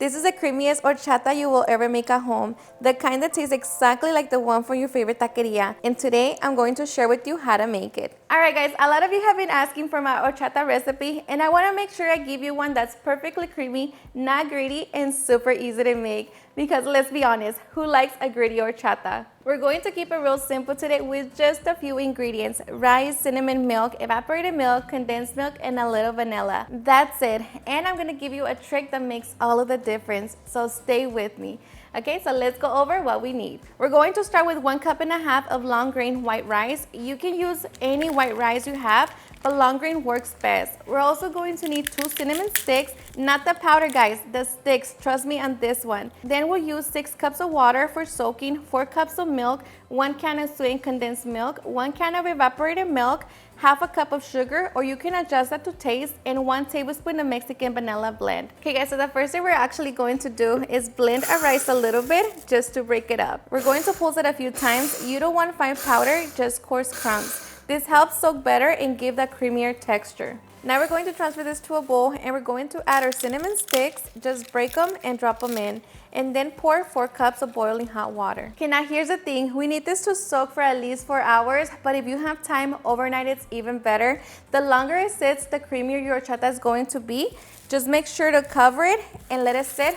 This is the creamiest horchata you will ever make at home, the kind that tastes exactly like the one from your favorite taqueria. And today, I'm going to share with you how to make it. Alright guys, a lot of you have been asking for my horchata recipe, and I want to make sure I give you one that's perfectly creamy, not gritty, and super easy to make. Because let's be honest, who likes a gritty horchata? We're going to keep it real simple today with just a few ingredients: rice, cinnamon milk, evaporated milk, condensed milk, and a little vanilla. That's it. And I'm going to give you a trick that makes all of the difference, so stay with me. Okay, so let's go over what we need. We're going to start with 1.5 cups of long grain white rice. You can use any white rice you have, but long grain works best. We're also going to need 2 cinnamon sticks, not the powder guys, the sticks, trust me on this one. Then we'll use 6 cups of water for soaking, 4 cups of milk, 1 can of sweetened condensed milk, 1 can of evaporated milk, half a cup of sugar, or you can adjust that to taste, and 1 tablespoon of Mexican vanilla blend. Okay guys, so the first thing we're actually going to do is blend our rice a little bit just to break it up. We're going to pulse it a few times. You don't want fine powder, just coarse crumbs. This helps soak better and give that creamier texture. Now we're going to transfer this to a bowl, and we're going to add our cinnamon sticks. Just break them and drop them in, and then pour 4 cups of boiling hot water. Okay, now here's the thing. We need this to soak for at least 4 hours, but if you have time, overnight it's even better. The longer it sits, the creamier your horchata is going to be. Just make sure to cover it and let it sit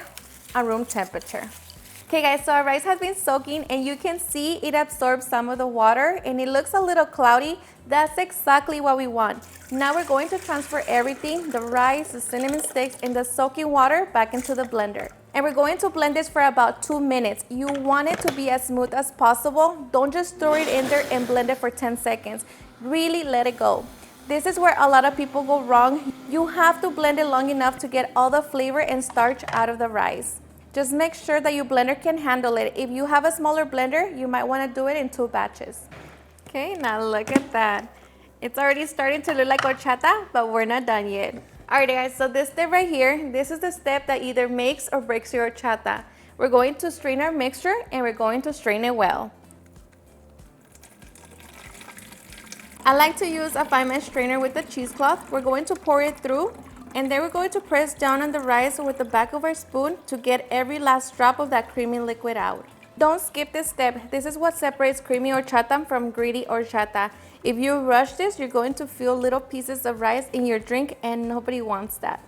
at room temperature. Okay guys, so our rice has been soaking, and you can see it absorbs some of the water and it looks a little cloudy. That's exactly what we want. Now we're going to transfer everything, the rice, the cinnamon sticks, and the soaking water back into the blender. And we're going to blend this for about 2 minutes. You want it to be as smooth as possible. Don't just throw it in there and blend it for 10 seconds. Really let it go. This is where a lot of people go wrong. You have to blend it long enough to get all the flavor and starch out of the rice. Just make sure that your blender can handle it. If you have a smaller blender, you might want to do it in 2 batches. Okay, now look at that. It's already starting to look like horchata, but we're not done yet. Alright guys, so this step right here, this is the step that either makes or breaks your horchata. We're going to strain our mixture, and we're going to strain it well. I like to use a fine mesh strainer with a cheesecloth. We're going to pour it through, and then we're going to press down on the rice with the back of our spoon to get every last drop of that creamy liquid out. Don't skip this step. This is what separates creamy horchata from gritty horchata. If you rush this, you're going to feel little pieces of rice in your drink, and nobody wants that.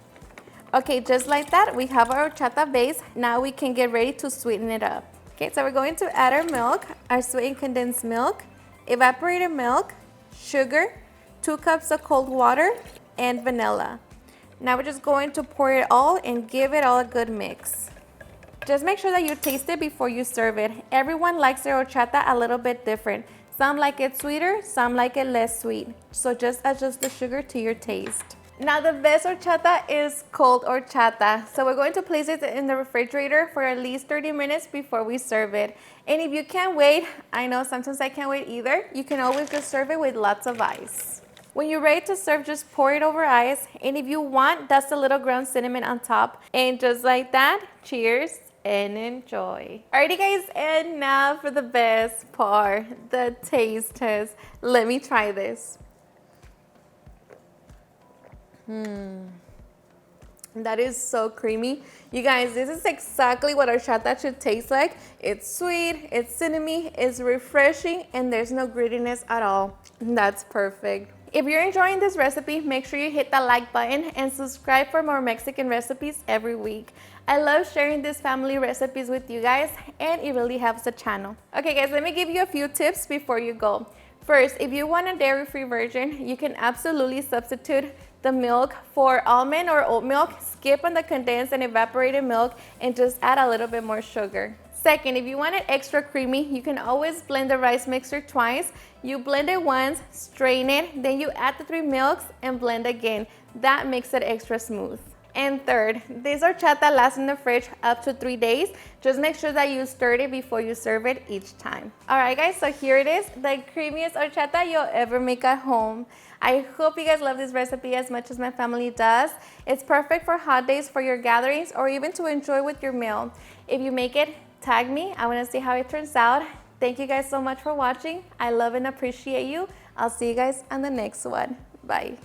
Okay, just like that, we have our horchata base. Now we can get ready to sweeten it up. Okay, so we're going to add our milk, our sweetened condensed milk, evaporated milk, sugar, 2 cups of cold water, and vanilla. Now we're just going to pour it all and give it all a good mix. Just make sure that you taste it before you serve it. Everyone likes their horchata a little bit different. Some like it sweeter, some like it less sweet. So just adjust the sugar to your taste. Now the best horchata is cold horchata. So we're going to place it in the refrigerator for at least 30 minutes before we serve it. And if you can't wait, I know sometimes I can't wait either, you can always just serve it with lots of ice. When you're ready to serve, just pour it over ice. And if you want, dust a little ground cinnamon on top. And just like that, cheers and enjoy. Alrighty guys, and now for the best part, the taste test. Let me try this. That is so creamy. You guys, this is exactly what horchata should taste like. It's sweet, it's cinnamony, it's refreshing, and there's no grittiness at all. That's perfect. If you're enjoying this recipe, make sure you hit that like button and subscribe for more Mexican recipes every week. I love sharing these family recipes with you guys, and it really helps the channel. Okay guys, let me give you a few tips before you go. First, if you want a dairy-free version, you can absolutely substitute the milk for almond or oat milk. Skip on the condensed and evaporated milk and just add a little bit more sugar. Second, if you want it extra creamy, you can always blend the rice mixture twice. You blend it once, strain it, then you add the 3 milks and blend again. That makes it extra smooth. And third, this horchata lasts in the fridge up to 3 days. Just make sure that you stir it before you serve it each time. Alright guys, so here it is, the creamiest horchata you'll ever make at home. I hope you guys love this recipe as much as my family does. It's perfect for hot days, for your gatherings, or even to enjoy with your meal. If you make it, tag me. I want to see how it turns out. Thank you guys so much for watching. I love and appreciate you. I'll see you guys on the next one. Bye.